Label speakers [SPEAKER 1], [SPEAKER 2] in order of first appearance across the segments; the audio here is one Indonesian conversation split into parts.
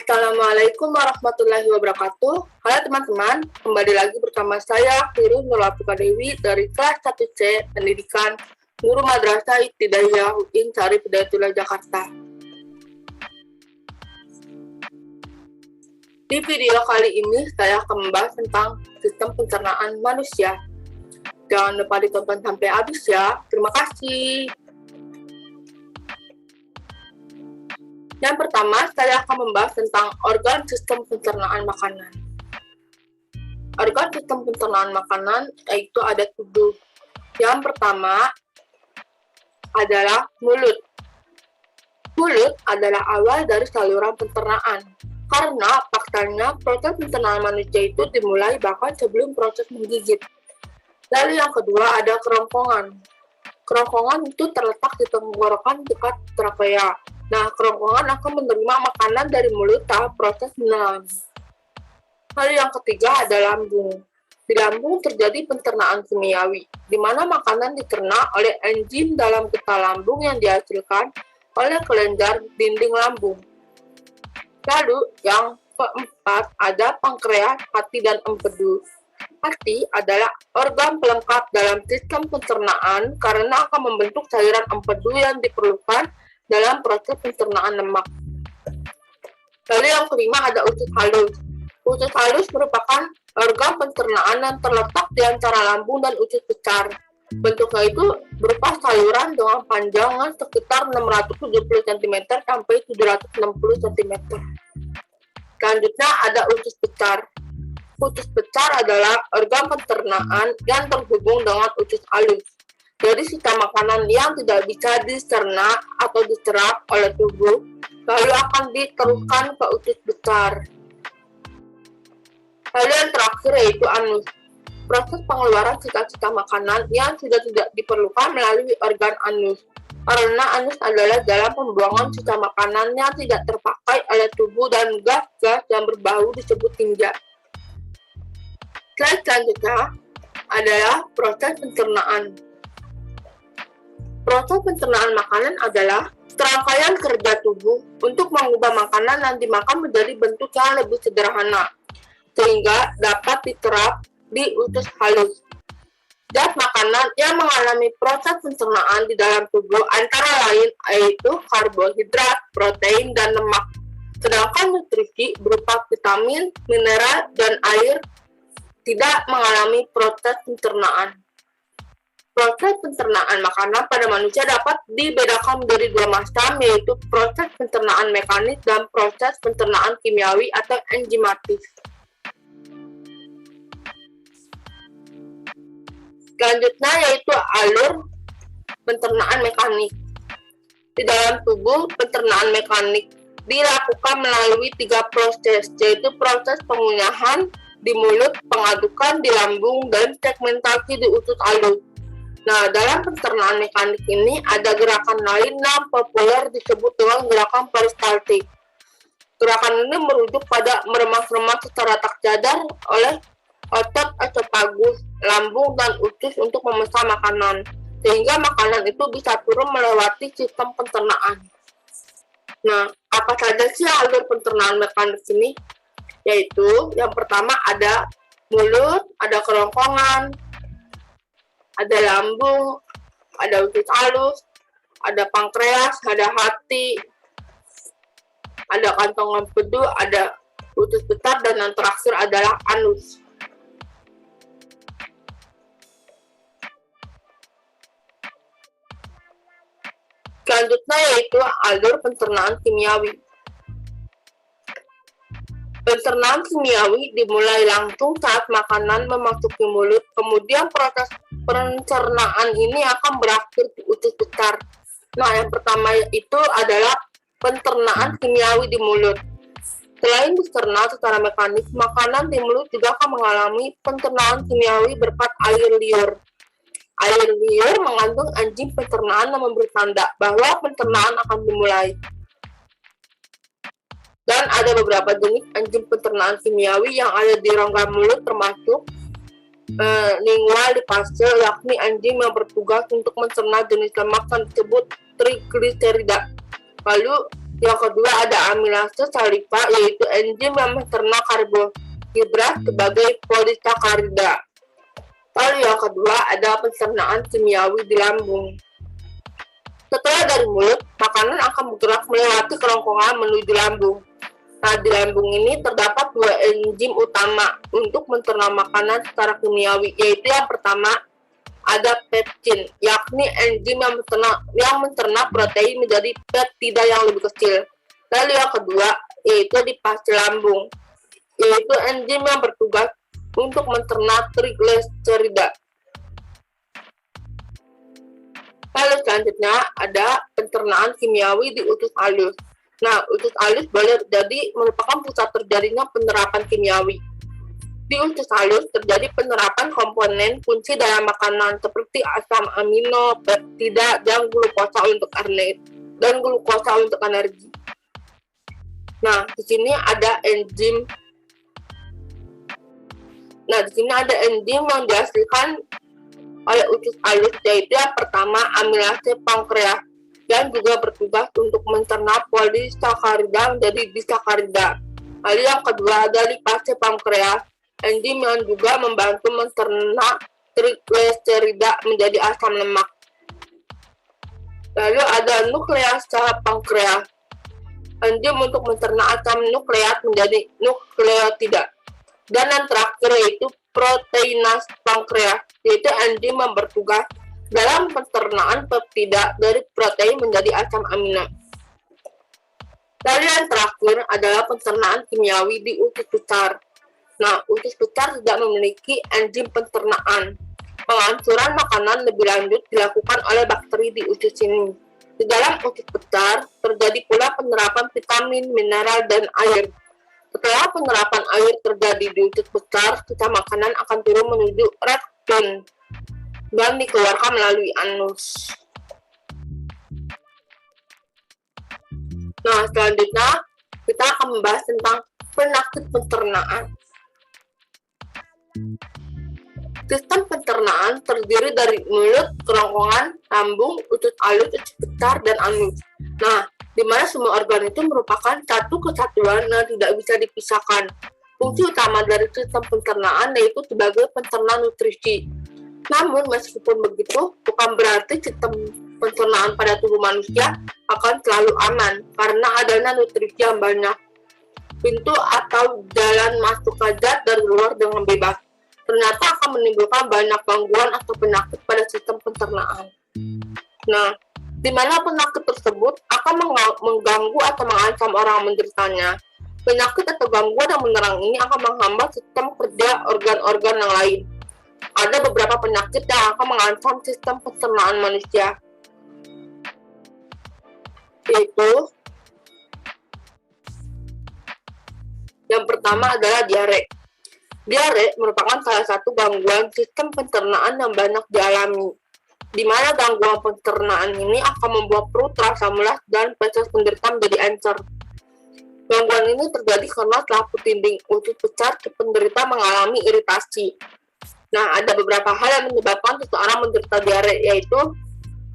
[SPEAKER 1] Assalamualaikum warahmatullahi wabarakatuh. Halo teman-teman, kembali lagi bersama saya Firuz Nurlatika Dewi dari kelas 1C Pendidikan Guru Madrasah Ibtidaiyah UIN Syarif Hidayatullah Jakarta. Di video kali ini saya akan membahas tentang sistem pencernaan manusia. Jangan lupa ditonton sampai habis ya. Terima kasih. Yang pertama, saya akan membahas tentang organ sistem pencernaan makanan. Organ sistem pencernaan makanan yaitu ada 7. Yang pertama adalah mulut. Mulut adalah awal dari saluran pencernaan. Karena faktanya proses pencernaan manusia itu dimulai bahkan sebelum proses menggigit. Lalu yang kedua ada kerongkongan. Kerongkongan itu terletak di tenggorokan dekat trakea. Nah, kerongkongan akan menerima makanan dari mulut tahap proses menelan. Lalu yang ketiga ada lambung. Di lambung terjadi pencernaan kimiawi, di mana makanan dicerna oleh enzim dalam getah lambung yang dihasilkan oleh kelenjar dinding lambung. Lalu yang keempat ada pankreas, hati, dan empedu. Hati adalah organ pelengkap dalam sistem pencernaan karena akan membentuk cairan empedu yang diperlukan dalam proses pencernaan lemak. Lalu yang kelima ada usus halus. Usus halus merupakan organ pencernaan yang terletak di antara lambung dan usus besar. Bentuknya itu berupa saluran dengan panjangnya sekitar 670 cm sampai 760 cm. Selanjutnya ada usus besar. Usus besar adalah organ pencernaan yang terhubung dengan usus halus. Jadi sisa makanan yang tidak bisa dicerna atau diserap oleh tubuh lalu akan diteruskan ke usus besar. Lalu yang terakhir yaitu anus. Proses pengeluaran sisa-sisa makanan yang sudah tidak diperlukan melalui organ anus. Karena anus adalah jalan pembuangan sisa makanan yang tidak terpakai oleh tubuh dan gas-gas yang berbau disebut tinja. Slide selanjutnya adalah proses pencernaan. Proses pencernaan makanan adalah serangkaian kerja tubuh untuk mengubah makanan yang dimakan menjadi bentuk yang lebih sederhana, sehingga dapat diterap di usus halus. Zat makanan yang mengalami proses pencernaan di dalam tubuh antara lain yaitu karbohidrat, protein, dan lemak. Sedangkan nutrisi berupa vitamin, mineral, dan air tidak mengalami proses pencernaan. Proses pencernaan makanan pada manusia dapat dibedakan menjadi 2 macam, yaitu proses pencernaan mekanis dan proses pencernaan kimiawi atau enzimatis. Selanjutnya yaitu alur pencernaan mekanik. Di dalam tubuh, pencernaan mekanik dilakukan melalui 3 proses, yaitu proses pengunyahan di mulut, pengadukan di lambung, dan segmentasi di usus halus. Nah, dalam pencernaan mekanik ini ada gerakan lain yang populer disebut dengan gerakan peristaltik. Gerakan ini merujuk pada meremas-remas secara tak sadar oleh otot esofagus, lambung, dan usus untuk memesan makanan, sehingga makanan itu bisa turun melewati sistem pencernaan. Nah, apa saja sih alur pencernaan mekanik ini? Yaitu, yang pertama ada mulut, ada kerongkongan, ada lambung, ada usus halus, ada pankreas, ada hati, ada kantong empedu, ada usus besar, dan yang terakhir adalah anus. Selanjutnya yaitu alur pencernaan kimiawi. Pencernaan kimiawi dimulai langsung saat makanan memasuki mulut, kemudian proses pencernaan ini akan berakhir di usus besar. Nah, yang pertama itu adalah pencernaan kimiawi di mulut. Selain dicerna secara mekanis, makanan di mulut juga akan mengalami pencernaan kimiawi berkat air liur. Air liur mengandung enzim pencernaan yang memberi tanda bahwa pencernaan akan dimulai. Dan ada beberapa jenis enzim pencernaan kimiawi yang ada di rongga mulut termasuk lingual lipase, yakni enzim yang bertugas untuk mencerna jenis lemak yang disebut trigliserida. Lalu Yang kedua ada amilase saliva, yaitu enzim yang mencerna karbohidrat sebagai polisakarida. Lalu yang kedua ada pencernaan kimiawi di lambung. Setelah dari mulut, makanan akan bergerak melewati kerongkongan menuju lambung. Nah, di lambung ini terdapat dua enzim utama untuk mencerna makanan secara kimiawi, yaitu yang pertama ada pepsin, yakni enzim yang mencerna protein menjadi peptida yang lebih kecil. Lalu yang kedua yaitu di pasti lambung, yaitu enzim yang bertugas untuk mencerna trigliserida. Lalu selanjutnya ada pencernaan kimiawi di usus halus. Nah, usus halus boleh jadi merupakan pusat terjadinya penerapan kimiawi. Di usus halus terjadi penerapan komponen kunci dalam makanan seperti asam amino, peptida, dan glukosa untuk energi. Nah, di sini ada enzim. Yang dihasilkan oleh usus halus, yaitu yang pertama amilase pankreas, yang juga bertugas untuk mencerna polisakarida menjadi disakarida. Lalu yang kedua ada lipase pankreas, enzim yang juga membantu mencerna trigliserida menjadi asam lemak. Lalu ada nukleasa pankreas, enzim untuk mencerna asam nukleat menjadi nukleotida. Dan yang terakhir yaitu proteinase pankreas, yaitu enzim yang bertugas dalam pencernaan peptida dari protein menjadi asam amino. Lalu yang terakhir adalah pencernaan kimiawi di usus besar. Nah, usus besar tidak memiliki enzim pencernaan. Penghancuran makanan lebih lanjut dilakukan oleh bakteri di usus ini. Di dalam usus besar terjadi pula penerapan vitamin, mineral, dan air. Setelah penerapan air terjadi di usus besar, sisa makanan akan turun menuju rektum dan dikeluarkan melalui anus. Nah, selanjutnya kita akan membahas tentang penyakit pencernaan. Sistem pencernaan terdiri dari mulut, kerongkongan, lambung, usus halus, usus besar, dan anus. Nah, di mana semua organ itu merupakan satu kesatuan yang tidak bisa dipisahkan. Fungsi utama dari sistem pencernaan yaitu sebagai pencerna nutrisi. Namun, meskipun begitu, bukan berarti sistem pencernaan pada tubuh manusia akan selalu aman, karena adanya nutrisi yang banyak. Pintu atau jalan masuk zat dari luar dengan bebas ternyata akan menimbulkan banyak gangguan atau penyakit pada sistem pencernaan. Nah, di mana penyakit tersebut akan mengganggu atau mengancam orang menderitanya. Penyakit atau gangguan yang menyerang ini akan menghambat sistem kerja organ-organ yang lain. Ada beberapa penyakit yang akan mengancam sistem pencernaan manusia, yaitu yang pertama adalah diare. Diare merupakan salah satu gangguan sistem pencernaan yang banyak dialami, di mana gangguan pencernaan ini akan membuat perut terasa mulas dan feses penderita menjadi encer. Gangguan ini terjadi karena selaput dinding usus besar si penderita mengalami iritasi. Nah, ada beberapa hal yang menyebabkan seseorang menderita diare, yaitu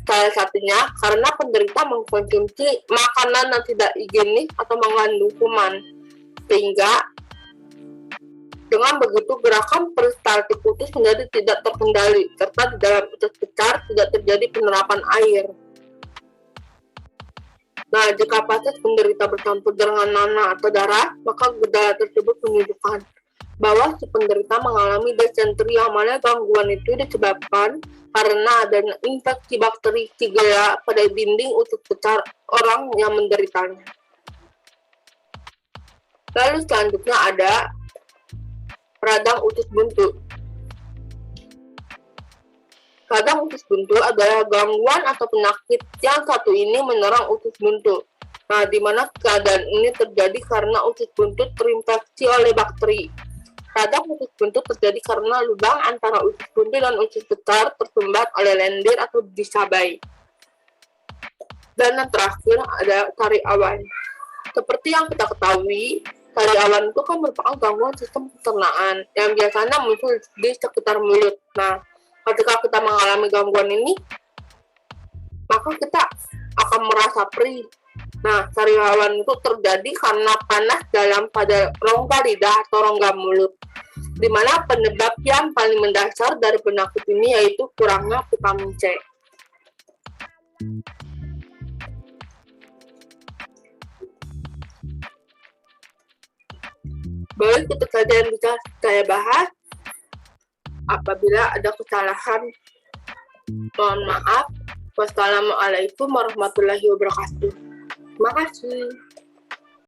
[SPEAKER 1] salah satunya karena penderita mengkonsumsi makanan yang tidak higienis atau mengandung kuman, sehingga dengan begitu gerakan peristaltik usus menjadi tidak terkendali, serta di dalam usus besar tidak terjadi penerapan air. Nah, jika feses penderita bercampur dengan nanah atau darah, maka gejala tersebut menunjukkan bahwa si penderita mengalami disenteri, yang mana gangguan itu disebabkan karena adanya infeksi bakteri Shigella pada dinding usus besar orang yang menderitanya. Lalu selanjutnya ada radang usus buntu. Radang usus buntu adalah gangguan atau penyakit yang satu ini menyerang usus buntu. Nah, di mana keadaan ini terjadi karena usus buntu terinfeksi oleh bakteri. Radang usus buntu terjadi karena lubang antara usus buntu dan usus besar tersumbat oleh lendir atau disabai. Dan yang terakhir ada tarik awan. Seperti yang kita ketahui, tarik awan itu kan merupakan gangguan sistem pencernaan yang biasanya muncul di sekitar mulut. Nah, ketika kita mengalami gangguan ini, maka kita akan merasa perih, Nah, sariawan itu terjadi karena panas pada rongga lidah atau rongga mulut, di mana penyebab yang paling mendasar dari penyakit ini yaitu kurangnya vitamin C. Baik, itu saja yang bisa saya bahas. Apabila ada kesalahan, mohon maaf. Wassalamualaikum warahmatullahi wabarakatuh. Terima kasih.